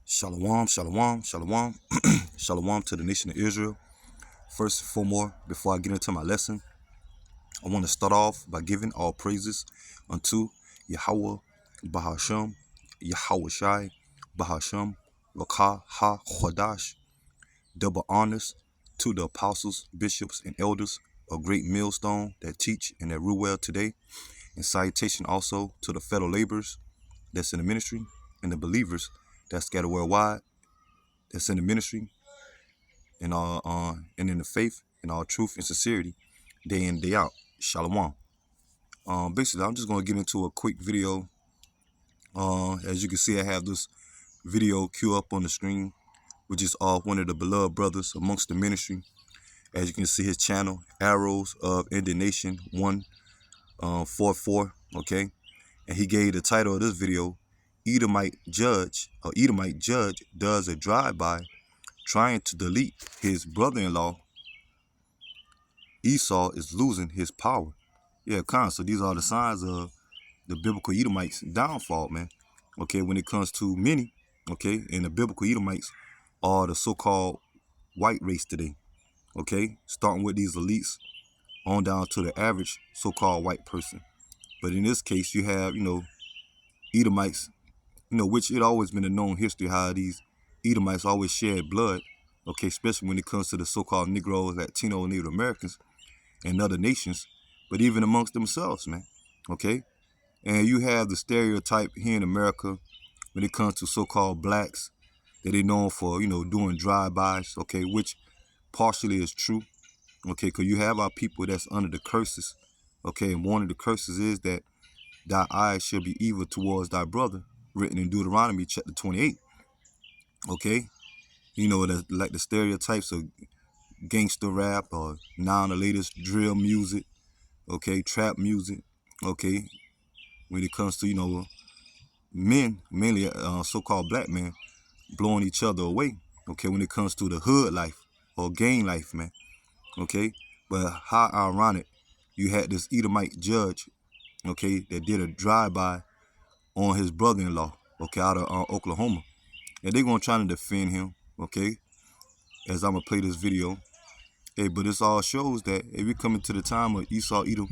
Shalom, shalom, shalom, shalom to the nation of Israel. First and foremost, before I get into my lesson, I want to start off by giving all praises unto Yahweh, Bahashem, Yahweh Shai, Bahashem, Rakah Ha Chodash. Double honors to the apostles, bishops, and elders, a great millstone that teach and that rule well today. And salutation also to the fellow laborers that's in the ministry and the believers that scatter worldwide that's in the ministry and and in the faith and all truth and sincerity, day in, day out. Shalom. Basically, I'm just gonna get into a quick video. As you can see, I have this video queue up on the screen, which is one of the beloved brothers amongst the ministry. As you can see, his channel, Arrows of Indignation 144. Okay, and he gave the title of this video, Edomite Judge does a drive-by trying to delete his brother-in-law. Esau is losing his power. Yeah, so these are the signs of the biblical Edomites' downfall, man. Okay, when it comes to many, okay, and the biblical Edomites are the so-called white race today. Okay, starting with these elites on down to the average so-called white person. But in this case, you have, Edomites, which it always been a known history how these Edomites always shed blood, okay, especially when it comes to the so-called Negroes, Latino, and Native Americans, and other nations, but even amongst themselves, man, okay? And you have the stereotype here in America when it comes to so-called blacks that they're known for, doing drive-bys, okay, which partially is true, okay, because you have our people that's under the curses, okay, and one of the curses is that thy eyes shall be evil towards thy brother, written in Deuteronomy chapter 28, okay? Like the stereotypes of gangster rap or now the latest drill music, okay, trap music, okay, when it comes to, men, mainly so-called black men, blowing each other away, okay, when it comes to the hood life or gang life, man, okay, but how ironic, you had this Edomite judge, okay, that did a drive-by on his brother-in-law, okay, out of Oklahoma, and they're going to try to defend him, okay, as I'm going to play this video. Hey, but this all shows that we coming to the time of Esau Edom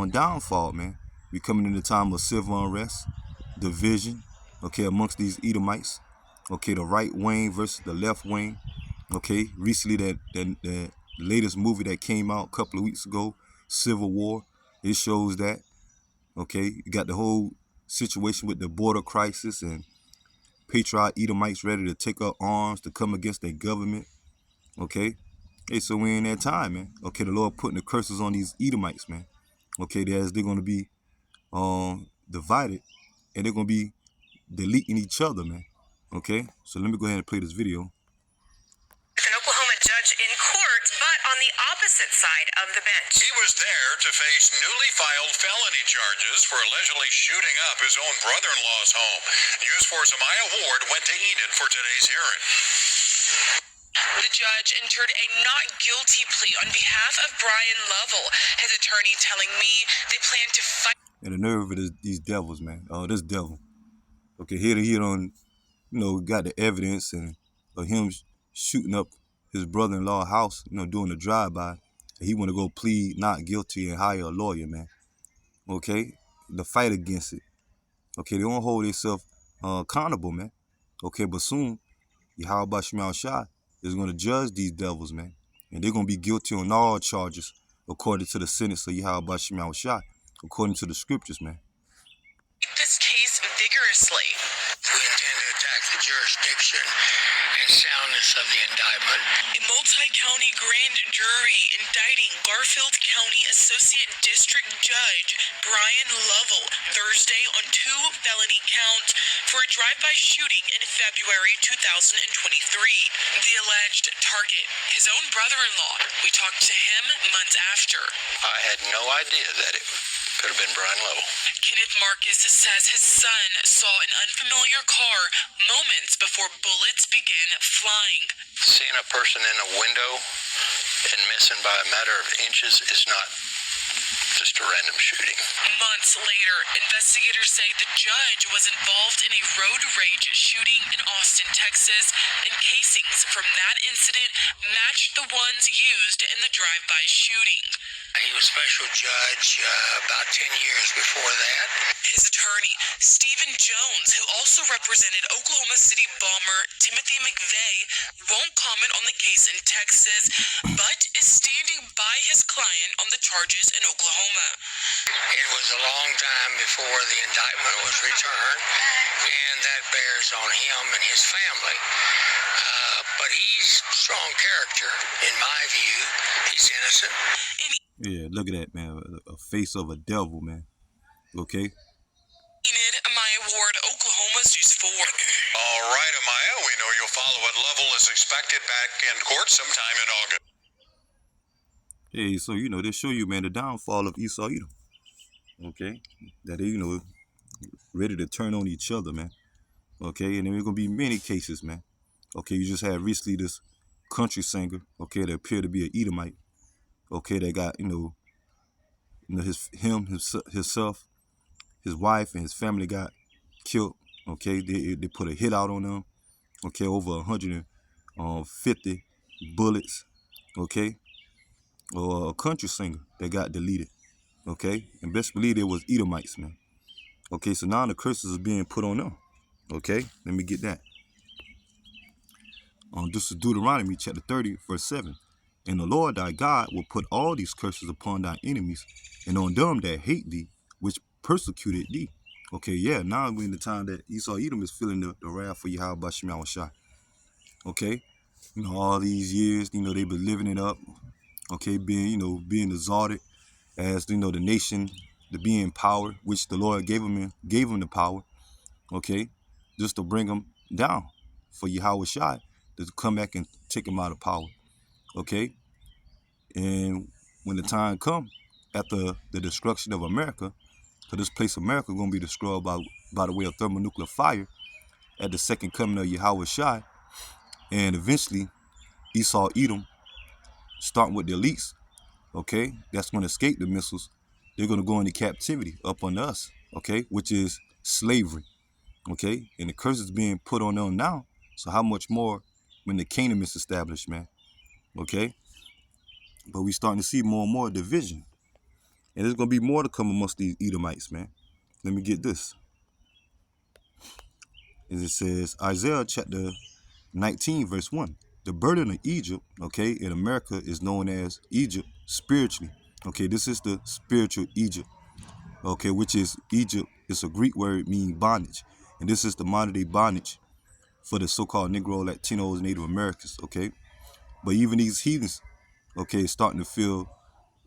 downfall, man. We coming in the time of civil unrest, division, okay, amongst these Edomites, okay, the right wing versus the left wing, okay. Recently, the latest movie that came out a couple of weeks ago, Civil War, it shows that, okay. You got the whole situation with the border crisis and patriot Edomites ready to take up arms to come against their government, okay. Hey, so we're in that time, man. Okay, the Lord putting the curses on these Edomites, man. Okay, they're going to be divided, and they're going to be deleting each other, man. Okay, so let me go ahead and play this video. An Oklahoma judge in court, but on the opposite side of the bench. He was there to face newly filed felony charges for allegedly shooting up his own brother-in-law's home. News 4's Amaya Ward went to Enid for today's hearing. The judge entered a not guilty plea on behalf of Brian Lovell. His attorney telling me they plan to fight. And the nerve of these devils, man. This devil. Okay, here he on, got the evidence and of him shooting up his brother-in-law house, doing a drive-by. He want to go plead not guilty and hire a lawyer, man. Okay, the fight against it. Okay, they don't hold themselves accountable, man. Okay, but soon, Yahweh Shemel Shai is going to judge these devils, man. And they're going to be guilty on all charges according to the sentence of Yahweh Shemel Shai, according to the scriptures, man. This case vigorously. We intend to attack the jurisdiction and soundness of the indictment. A multi-county grand jury indicting Garfield County Associate District Judge Brian Lovell Thursday on 2 felony counts for a drive-by shooting in February 2023. The alleged target, his own brother-in-law. We talked to him months after. I had no idea that it could have been Brian Lovell. Kenneth Marcus says his son saw an unfamiliar car moments before bullets began flying. Seeing a person in a window and missing by a matter of inches is not just a random shooting. Months later, investigators say the judge was involved in a road rage shooting in Austin, Texas, and casings from that incident matched the ones used in the drive-by shooting. He was special judge about 10 years before that. His attorney, Stephen Jones, who also represented Oklahoma City bomber Timothy McVeigh, won't comment on the case in Texas, but is standing by his client on the charges in Oklahoma. It was a long time before the indictment was returned, and that bears on him and his family. But he's strong character, in my view. He's innocent. Yeah, look at that, man. A face of a devil, man. Okay? Enid Amaya Ward, Oklahoma's News 4. All right, Amaya, we know you'll follow what level is expected back in court sometime in August. Hey, so, they show you, man, the downfall of Esau Edom. Okay? That they, ready to turn on each other, man. Okay? And there's going to be many cases, man. Okay? You just had recently this country singer, okay, that appeared to be an Edomite. Okay? That got, himself, his wife, and his family got killed. Okay? They put a hit out on them. Okay? Over 150 bullets. Okay? Or a country singer that got deleted. Okay? And best believe it was Edomites, man. Okay, so now the curses are being put on them. Okay? Let me get that. This is Deuteronomy chapter 30, verse 7. And the Lord thy God will put all these curses upon thy enemies, and on them that hate thee, which persecuted thee. Okay, yeah, now we're in the time that Esau Edom is feeling the wrath for Yahweh Shem Yahushua. Okay? All these years, they've been living it up. Okay, being exalted as, the nation to be in power, which the Lord gave them the power. Okay? Just to bring them down for Yahweh Shai to come back and take them out of power. Okay? And when the time comes, after the destruction of America, because this place America is going to be destroyed by the way of thermonuclear fire at the second coming of Yahweh Shai, and eventually Esau Edom, starting with the elites, okay, that's going to escape the missiles. They're going to go into captivity up on us, okay, which is slavery, okay, and the curse is being put on them now. So how much more when the kingdom is established, man, okay? But we starting to see more and more division, and there's going to be more to come amongst these Edomites, man. Let me get this. As it says, Isaiah chapter 19, verse 1. The burden of Egypt, okay, in America is known as Egypt spiritually. Okay, this is the spiritual Egypt, okay, which is Egypt. It's a Greek word meaning bondage. And this is the modern day bondage for the so-called Negro, Latinos, Native Americans, okay? But even these heathens, okay, starting to feel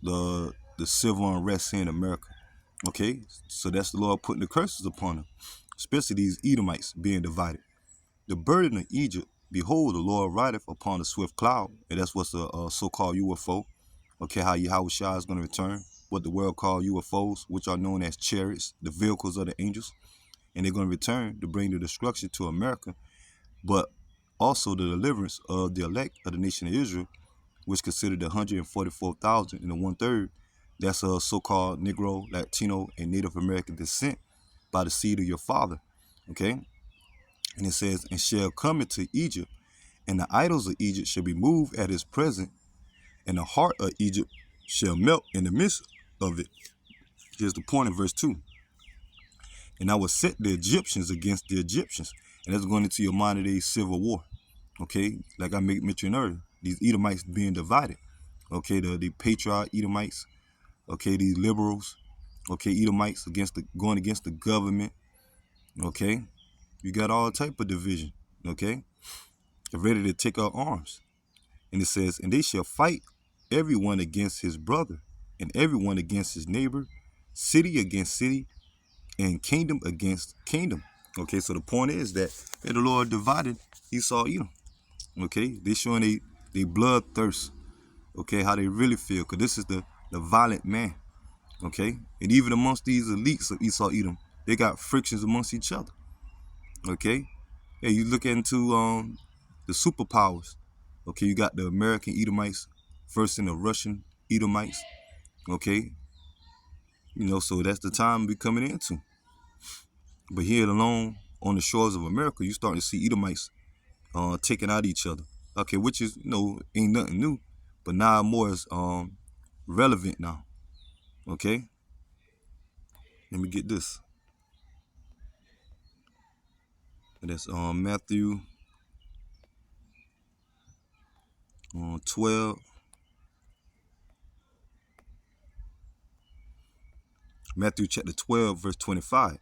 the civil unrest here in America, okay? So that's the Lord putting the curses upon them, especially these Edomites being divided. The burden of Egypt, behold, the Lord rideth upon a swift cloud. And that's what's the so-called UFO. Okay, how Yahweh Shai is going to return. What the world call UFOs, which are known as chariots, the vehicles of the angels. And they're going to return to bring the destruction to America, but also the deliverance of the elect of the nation of Israel, which considered the 144,000 and the 1/3. That's a so-called Negro, Latino, and Native American descent by the seed of your father. Okay? And it says, and shall come into Egypt, and the idols of Egypt shall be moved at his presence, and the heart of Egypt shall melt in the midst of it. Here's the point in verse 2. And I will set the Egyptians against the Egyptians. And that's going into your modern day civil war. Okay, like I mentioned earlier, these Edomites being divided. Okay, the patriarch Edomites. Okay, these liberals. Okay, Edomites going against the government. Okay, you got all type of division. Okay, they're ready to take up arms. And it says, and they shall fight everyone against his brother, and everyone against his neighbor, city against city, and kingdom against kingdom. Okay, so the point is that the Lord divided Esau Edom. Okay, they showing they bloodthirst. Okay, how they really feel, because this is the violent man. Okay, and even amongst these elites of Esau Edom, they got frictions amongst each other. Okay, yeah, you look into the superpowers. Okay, you got the American Edomites versus the Russian Edomites. Okay, So that's the time we coming into. But here alone on the shores of America, you starting to see Edomites taking out each other. Okay, which is, ain't nothing new, but now more is relevant now. Okay, let me get this. And that's Matthew 12. Matthew chapter 12, verse 25.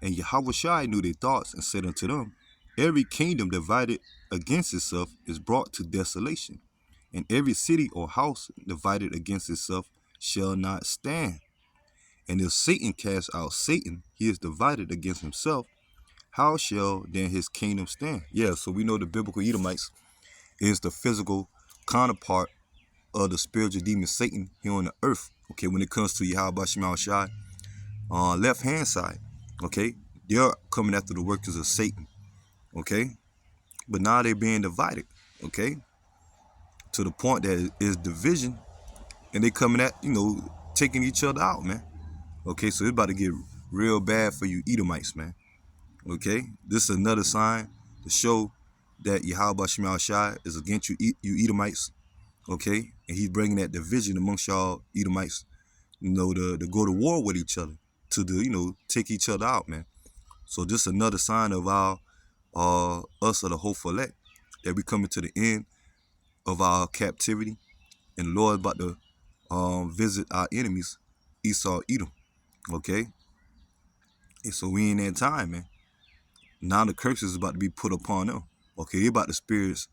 And Yahushua knew their thoughts and said unto them, every kingdom divided against itself is brought to desolation, and every city or house divided against itself shall not stand. And if Satan cast out Satan, he is divided against himself. How shall then his kingdom stand? Yeah, so we know the biblical Edomites is the physical counterpart of the spiritual demon Satan here on the earth. Okay, when it comes to Yahweh Shema Shai, left hand side, okay, they're coming after the workers of Satan, okay, but now they're being divided, okay, to the point that it is division, and they coming at, taking each other out, man. Okay, so it's about to get real bad for you Edomites, man. Okay, this is another sign to show that Yahweh Shema Shai is against you Edomites, okay, and he's bringing that division amongst y'all Edomites, to go to war with each other, to take each other out, man. So this is another sign of our us of the hopeful elect, that we coming to the end of our captivity, and the Lord about to visit our enemies, Esau, Edom. Okay, and so we in that time, man. Now the curse is about to be put upon them. Okay, they about to experience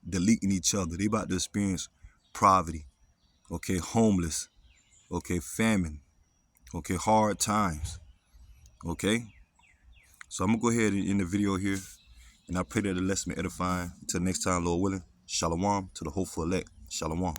deleting each other. They about to experience poverty. Okay, homeless. Okay, famine. Okay, hard times. Okay, so I'm gonna go ahead and end the video here, and I pray that the lesson be edifying. Until next time, Lord willing. Shalom to the hopeful elect. Shalom.